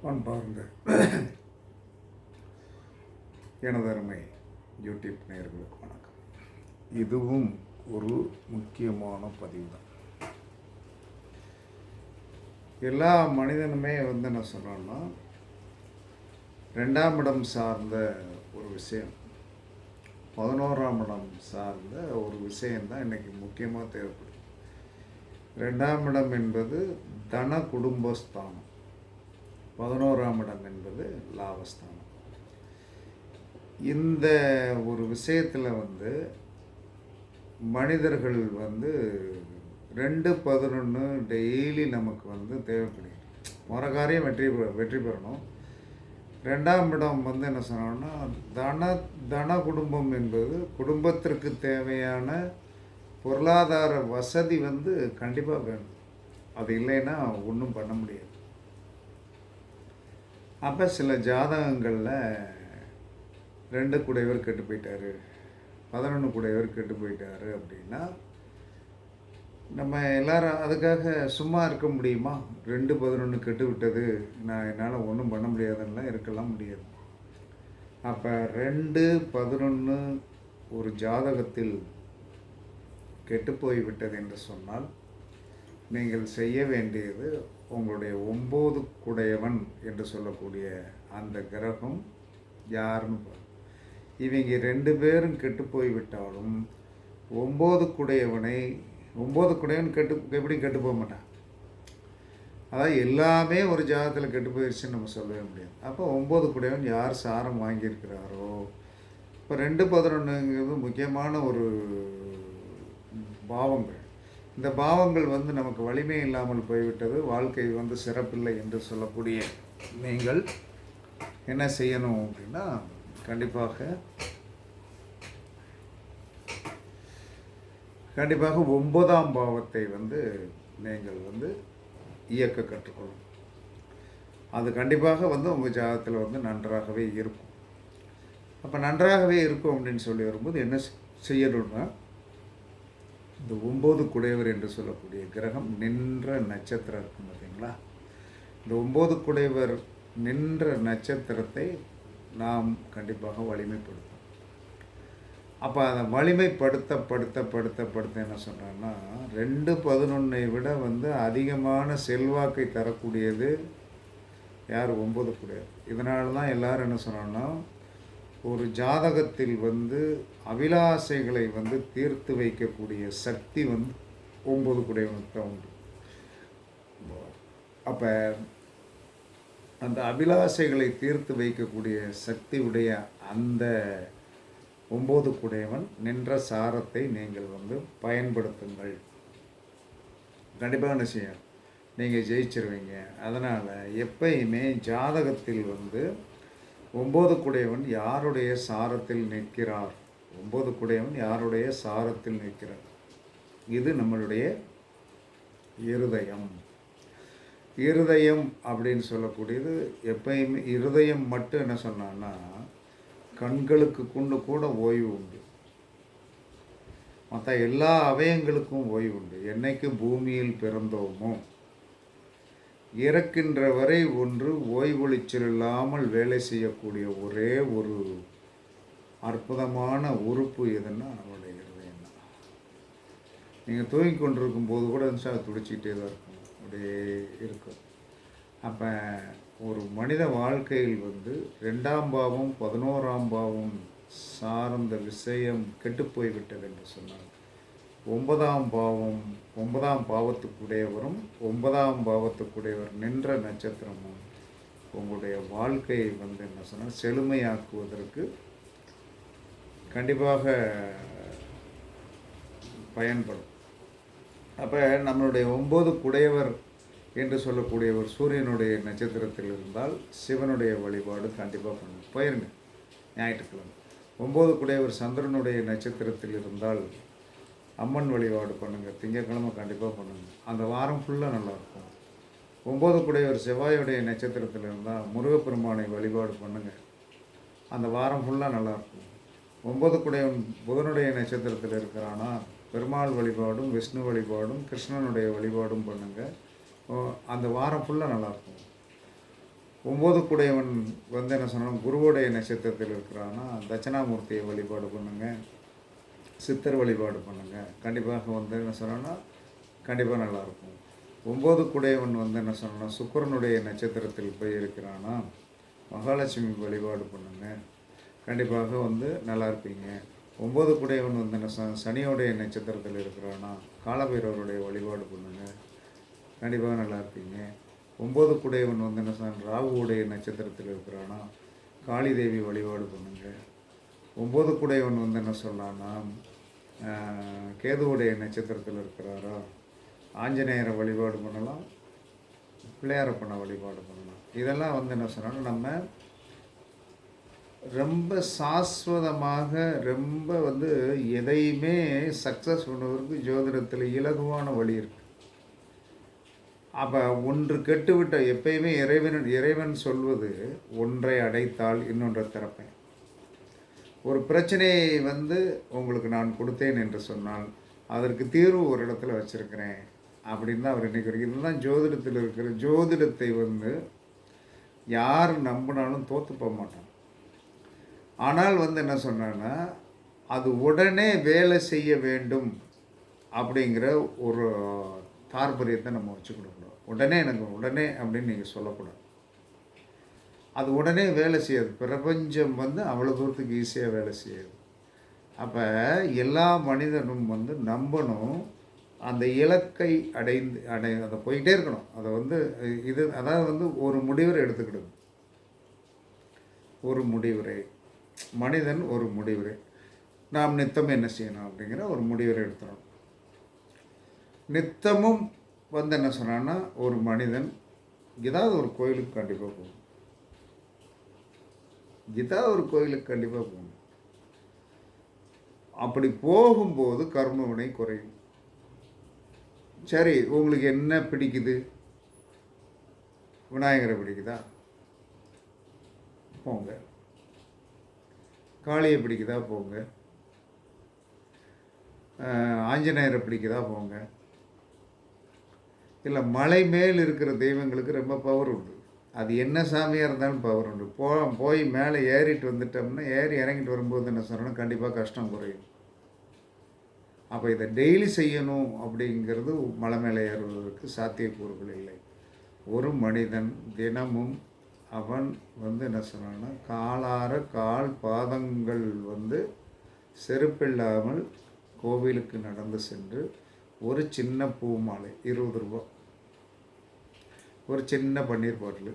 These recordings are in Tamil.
அன்பார்ந்த எனதருமை யூடியூப் நேயர்களுக்கு வணக்கம். இதுவும் ஒரு முக்கியமான பதிவு தான். எல்லா மனிதனுமே என்ன சொல்கிறோன்னா, 2ஆம் இடம் சார்ந்த ஒரு விஷயம், 11ஆம் இடம் சார்ந்த ஒரு விஷயந்தான் இன்றைக்கி முக்கியமாக தேவைப்படுது. 2ஆம் இடம் என்பது தன குடும்பஸ்தானம், 11ஆம் இடம் என்பது லாபஸ்தானம். இந்த ஒரு விஷயத்தில் மனிதர்கள் 2-11 டெய்லி நமக்கு தேவைப்படுது. முறை காரியம் வெற்றி பெறணும். 2ஆம் இடம் என்ன சொன்னோம்னா, தன குடும்பம் என்பது குடும்பத்திற்கு தேவையான பொருளாதார வசதி கண்டிப்பாக வேணும். அது இல்லைன்னா ஒன்றும் பண்ண முடியாது. அப்போ சில ஜாதகங்களில் 2 கூடையவர் கெட்டு போயிட்டாரு, 11 கூடையவர் கெட்டு போயிட்டாரு அப்படின்னா, நம்ம எல்லாரும் அதுக்காக சும்மா இருக்க முடியுமா? 2-11 கெட்டு விட்டது, என்னால் ஒன்றும் பண்ண முடியாதுன்னெலாம் இருக்கலாம் முடியாது. அப்போ 2-11 ஒரு ஜாதகத்தில் கெட்டு போய்விட்டது என்று சொன்னால், நீங்கள் செய்ய வேண்டியது, உங்களுடைய 9 கூடையவன் என்று சொல்லக்கூடிய அந்த கிரகம் யாருன்னு பாருங்க. இவங்க 2 பேரும் கெட்டு போய்விட்டாலும் 9 கூடையவன் எப்படி கெட்டு போக மாட்டான். அதாவது எல்லாமே ஒரு ஜாதகத்தில் கெட்டு போயிடுச்சுன்னு நம்ம சொல்லவே முடியாது. அப்போ 9 கூடையவன் யார் சாரம் வாங்கியிருக்கிறாரோ, இப்போ 2-11ங்கிறது முக்கியமான ஒரு பாவங்கள். இந்த பாவங்கள் நமக்கு வலிமை இல்லாமல் போய்விட்டது, வாழ்க்கை சிறப்பில்லை என்று சொல்லக்கூடிய நீங்கள் என்ன செய்யணும் அப்படின்னா, கண்டிப்பாக 9ஆம் பாவத்தை நீங்கள் இயக்க கற்றுக்கொள்ளும். அது கண்டிப்பாக உங்கள் ஜாதகத்தில் நன்றாகவே இருக்கும். அப்போ நன்றாகவே இருக்கும் அப்படின்னு சொல்லி வரும்போது என்ன செய்யணும்னா, இந்த 9 குடையவர் என்று சொல்லக்கூடிய கிரகம் நின்ற நட்சத்திரம் இருக்கும் பார்த்தீங்களா, இந்த 9 குடையவர் நின்ற நட்சத்திரத்தை நாம் கண்டிப்பாக வலிமைப்படுத்தும். அப்போ அதை வலிமைப்படுத்த என்ன சொல்கிறேன்னா, 2-11 விட அதிகமான செல்வாக்கை தரக்கூடியது யார்? 9 குடையவர். இதனால தான் எல்லோரும் என்ன சொன்னோன்னா, ஒரு ஜாதகத்தில் அபிலாசைகளை தீர்த்து வைக்கக்கூடிய சக்தி 9 குடையவனுக்கு தான் உண்டு. அப்போ அந்த அபிலாசைகளை தீர்த்து வைக்கக்கூடிய சக்தி உடைய அந்த 9 குடையவன் நின்ற சாரத்தை நீங்கள் பயன்படுத்துங்கள். கண்டிப்பாக என்ன செய்யும், நீங்கள் ஜெயிச்சிருவீங்க. அதனால் எப்பயுமே ஜாதகத்தில் 9 குடையவன் யாருடைய சாரத்தில் நிற்கிறார், 9 குடையவன் யாருடைய சாரத்தில் நிற்கிறார், இது நம்மளுடைய இருதயம் அப்படின்னு சொல்லக்கூடியது. எப்பயுமே இருதயம் மட்டும் என்ன சொன்னான்னா, கண்களுக்கு கூட ஓய்வு உண்டு, மற்ற எல்லா அவயங்களுக்கும் ஓய்வு உண்டு. என்னைக்கு பூமியில் பிறந்தோமோ இறக்கின்ற வரை ஒன்று ஓய்வொழிச்சல் இல்லாமல் வேலை செய்யக்கூடிய ஒரே ஒரு அற்புதமான உறுப்பு எதுன்னா நம்மளுடைய இருதயம் தான். நீங்கள் தூங்கி கொண்டிருக்கும் போது கூட துடிச்சிக்கிட்டே தான் இருக்கும், அப்படியே இருக்கும். அப்போ ஒரு மனித வாழ்க்கையில் 2ஆம் பாவம் 11ஆம் பாவம் சார்ந்த விஷயம் கெட்டுப்போய்விட்டது என்று சொன்னார். 9ஆம் பாவத்துக்குடையவரும் 9ஆம் பாவத்துக்குடையவர் நின்ற நட்சத்திரமும் உங்களுடைய வாழ்க்கையை என்ன சொன்னால் செழுமையாக்குவதற்கு கண்டிப்பாக பயன்படும். அப்போ நம்மளுடைய 9 குடையவர் என்று சொல்லக்கூடியவர் சூரியனுடைய நட்சத்திரத்தில் இருந்தால் சிவனுடைய வழிபாடு கண்டிப்பாக பண்ணுங்க, போயிருங்க. ஞாயிற்றுக்கிழமை 9 குடையவர் சந்திரனுடைய நட்சத்திரத்தில் இருந்தால் அம்மன் வழிபாடு பண்ணுங்கள், திங்கட்கிழமை கண்டிப்பாக பண்ணுங்கள். அந்த வாரம் ஃபுல்லாக நல்லாயிருக்கும். 9 குடையவர் செவ்வாயுடைய நட்சத்திரத்தில் இருந்தால் முருகப்பெருமானை வழிபாடு பண்ணுங்கள், அந்த வாரம் ஃபுல்லாக நல்லாயிருக்கும். 9 குடையவன் புதனுடைய நட்சத்திரத்தில் இருக்கிறானா, பெருமாள் வழிபாடும் விஷ்ணு வழிபாடும் கிருஷ்ணனுடைய வழிபாடும் பண்ணுங்கள், அந்த வாரம் ஃபுல்லாக நல்லாயிருக்கும். 9 கூடையவன் வந்து என்ன சொன்னாலும் குருவுடைய நட்சத்திரத்தில் இருக்கிறான்னா தட்சிணாமூர்த்தியை வழிபாடு பண்ணுங்க, சித்தர் வழிபாடு பண்ணுங்க. கண்டிப்பாக வந்து என்ன சொன்னோன்னா கண்டிப்பாக நல்லாயிருக்கும். 9 கூடையவன் வந்து என்ன சொன்னோன்னா சுக்கிரனுடைய நட்சத்திரத்தில் போய் இருக்கிறான்னா மகாலட்சுமி வழிபாடு பண்ணுங்க. கண்டிப்பாக வந்து நல்லா இருப்பீங்க. 9 கூடையவன் வந்து என்ன சனியோடைய நட்சத்திரத்தில் இருக்கிறான்னா காலபைரவருடைய வழிபாடு பண்ணுங்க. கண்டிப்பாக நல்லா இருப்பீங்க. 9 கூடையவன் வந்து என்ன ராகுவுடைய நட்சத்திரத்தில் இருக்கிறான்னா காளி தேவி வழிபாடு பண்ணுங்க. 9 கூடையவன் வந்து என்ன சொல்லலான்னா கேதுவுடைய நட்சத்திரத்தில் இருக்கிறாரா ஆஞ்சநேயரை வழிபாடு பண்ணலாம், பிள்ளையாரப்பனை வழிபாடு பண்ணலாம். இதெல்லாம் வந்து என்ன சொன்னாலும் நம்ம ரொம்ப சாஸ்வதமாக ரொம்ப வந்து எதையுமே சக்ஸஸ் பண்ணுவதற்கு ஜோதிடத்தில் இலகுவான வழி இருக்குது. அப்போ ஒன்று கெட்டுவிட்ட எப்பயுமே இறைவன் சொல்வது ஒன்றை அடைத்தால் இன்னொன்றை திறப்பேன். ஒரு பிரச்சனையை வந்து உங்களுக்கு நான் கொடுத்தேன் என்று சொன்னால் அதற்கு தீர்வு ஒரு இடத்துல வச்சுருக்கிறேன் அப்படின்னு தான் அவர் இன்றைக்கி வரைக்கும். இதுதான் ஜோதிடத்தில் இருக்கிற ஜோதிடத்தை வந்து யார் நம்பினாலும் தோற்று போக மாட்டாங்க. ஆனால் வந்து என்ன சொன்னான்னா அது உடனே வேலை செய்ய வேண்டும் அப்படிங்கிற ஒரு தாற்பயத்தை நம்ம வச்சுக்கிடக்கூடாது. உடனே எனக்கு உடனே அப்படின்னு நீங்கள் சொல்லக்கூடாது. அது உடனே வேலை செய்யாது. பிரபஞ்சம் வந்து அவ்வளோ தூரத்துக்கு ஈஸியாக வேலை செய்யாது. அப்போ எல்லா மனிதனும் வந்து நம்பணும், அந்த இலக்கை அதை போயிட்டே இருக்கணும். அதை வந்து இது அதாவது வந்து ஒரு முடிவுரை எடுத்துக்கிடுது. ஒரு முடிவுரை மனிதன் ஒரு முடிவுரை நாம் நித்தம் என்ன செய்யணும் அப்படிங்கிற ஒரு முடிவுரை எடுத்துடணும். நித்தமும் வந்து என்ன சொன்னான்னா ஒரு மனிதன் ஏதாவது ஒரு கோயிலுக்கு கண்டிப்பாக போகணும். ஏதாவது ஒரு கோயிலுக்கு கண்டிப்பாக போகணும். அப்படி போகும்போது கர்ம வினை குறையும். சரி, உங்களுக்கு என்ன பிடிக்குது? விநாயகரை பிடிக்குதா? போங்க. காளியை பிடிக்குதா? போங்க. ஆஞ்சநேயரை பிடிக்குதா? போங்க. இல்லை, மலை மேல் இருக்கிற தெய்வங்களுக்கு ரொம்ப பவர் உண்டு. அது என்ன சாமியாக இருந்தாலும் பவர் உண்டு. போய் மேலே ஏறிட்டு வந்துட்டோம்னா ஏறி இறங்கிட்டு வரும்போது என்ன சொன்னோன்னா கண்டிப்பாக கஷ்டம் குறையும். அப்போ இதை டெய்லி செய்யணும் அப்படிங்கிறது மலை மேலே ஏறுவதற்கு சாத்தியக்கூறுகள் இல்லை. ஒரு மனிதன் தினமும் அவன் வந்து என்ன சொன்னான்னா காலார கால் பாதங்கள் வந்து செருப்பில்லாமல் கோவிலுக்கு நடந்து சென்று ஒரு சின்ன பூ மாலை 20 ரூபா, ஒரு சின்ன பன்னீர் பாட்டில்,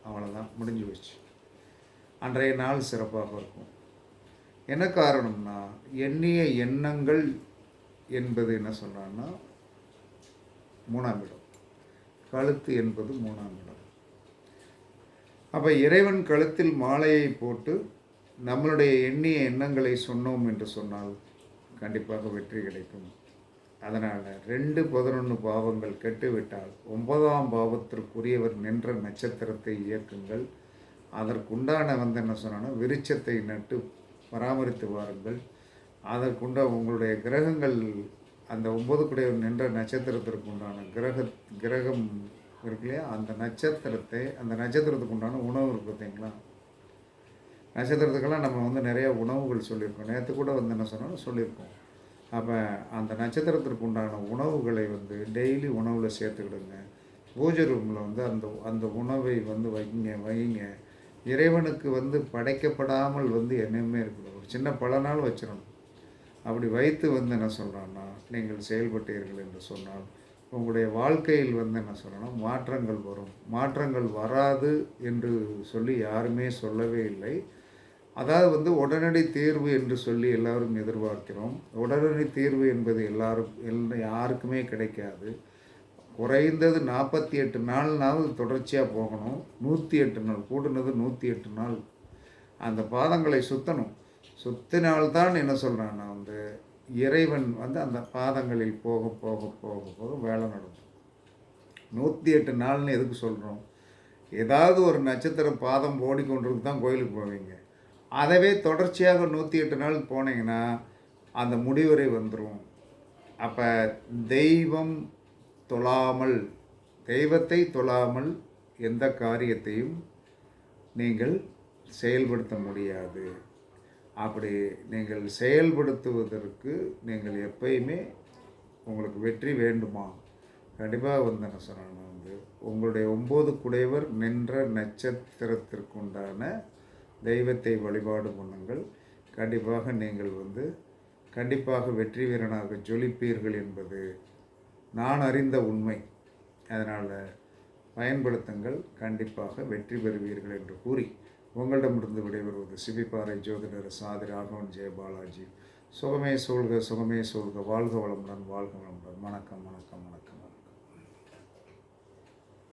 அவ்வளோதான், முடிஞ்சு போச்சு. அன்றைய நாள் சிறப்பாக இருக்கும். என்ன காரணம்னா எண்ணிய எண்ணங்கள் என்பது என்ன சொன்னான்னா 3ஆம் இடம், கழுத்து என்பது 3ஆம் இடம். அப்போ இறைவன் கழுத்தில் மாலையை போட்டு நம்மளுடைய எண்ணிய எண்ணங்களை சொன்னோம் என்று சொன்னால் கண்டிப்பாக வெற்றி கிடைக்கும். அதனால் 2-11 பாவங்கள் கெட்டுவிட்டால் 9ஆம் பாவத்திற்குரியவர் நின்ற நட்சத்திரத்தை இயக்குங்கள். அதற்குண்டான வந்து என்ன சொன்னான்னா விருட்சத்தை நட்டு பராமரித்து வாருங்கள். அதற்குண்ட உங்களுடைய கிரகங்கள் அந்த 9 கூடையவர் நின்ற நட்சத்திரத்திற்கு உண்டான கிரகம் இருக்கு இல்லையா, அந்த நட்சத்திரத்துக்கு உண்டான உணவு இருக்குது பார்த்தீங்களா. நட்சத்திரத்துக்கெல்லாம் நம்ம வந்து நிறைய உணவுகள் சொல்லியிருக்கோம். நேற்று கூட வந்து என்ன சொன்னாலும் சொல்லியிருக்கோம். அப்போ அந்த நட்சத்திரத்திற்கு உண்டான உணவுகளை வந்து டெய்லி உணவில் சேர்த்துக்கிடுங்க. பூஜை ரூமில் வந்து அந்த உணவை வந்து வைங்க. இறைவனுக்கு வந்து படைக்கப்படாமல் வந்து என்னையுமே இருக்கணும். ஒரு சின்ன பல நாள் வச்சிடணும். அப்படி வைத்து வந்து என்ன சொல்கிறான்னா நீங்கள் செயல்பட்டீர்கள் என்று சொன்னால் உங்களுடைய வாழ்க்கையில் வந்து என்ன சொல்லணும் மாற்றங்கள் வரும். மாற்றங்கள் வராது என்று சொல்லி யாருமே சொல்லவே இல்லை. அதாவது வந்து உடனடி தீர்வு என்று சொல்லி எல்லோரும் எதிர்பார்க்கிறோம். உடனடி தீர்வு என்பது யாருக்குமே கிடைக்காது. குறைந்தது 48 நாள்னாவது தொடர்ச்சியாக போகணும். 108 நாள், கூடுனது 108 நாள் அந்த பாதங்களை சுற்றணும். சுற்றினால்தான் என்ன சொல்கிறான்னா வந்து இறைவன் வந்து அந்த பாதங்களில் போக போக போக போக வேலை நடக்கும். 108 நாள்னு எதுக்கு சொல்கிறோம்? ஏதாவது ஒரு நட்சத்திரம் பாதம் ஓடிக்கொண்டிருக்கு தான் கோயிலுக்கு போவீங்க. அதவே தொடர்ச்சியாக 108 நாள் போனீங்கன்னா அந்த முடிவுரை வந்துடும். அப்போ தெய்வத்தை தொழாமல் எந்த காரியத்தையும் நீங்கள் செயல்படுத்த முடியாது. அப்படி நீங்கள் செயல்படுத்துவதற்கு நீங்கள் எப்பயுமே உங்களுக்கு வெற்றி வேண்டுமா, கண்டிப்பாக வந்து என்ன சொன்னேன்னா வந்து உங்களுடைய 9 குடைவர் நின்ற நட்சத்திரத்திற்குண்டான தெய்வத்தை வழிபாடு பண்ணுங்கள். கண்டிப்பாக நீங்கள் வந்து கண்டிப்பாக வெற்றி வீரனாக ஜொலிப்பீர்கள் என்பது நான் அறிந்த உண்மை. அதனால் பயன்படுத்துங்கள், கண்டிப்பாக வெற்றி பெறுவீர்கள் என்று கூறி உங்களிடமிருந்து விடைபெறுவது சிபிபாறை ஜோதிடர் சாதி ராகவன் ஜெயபாலாஜி. சுகமே சூழ்க, சுகமே சூழ்க. வாழ்க வளமுடன், வாழ்க வளமுடன். வணக்கம், வணக்கம், வணக்கம்.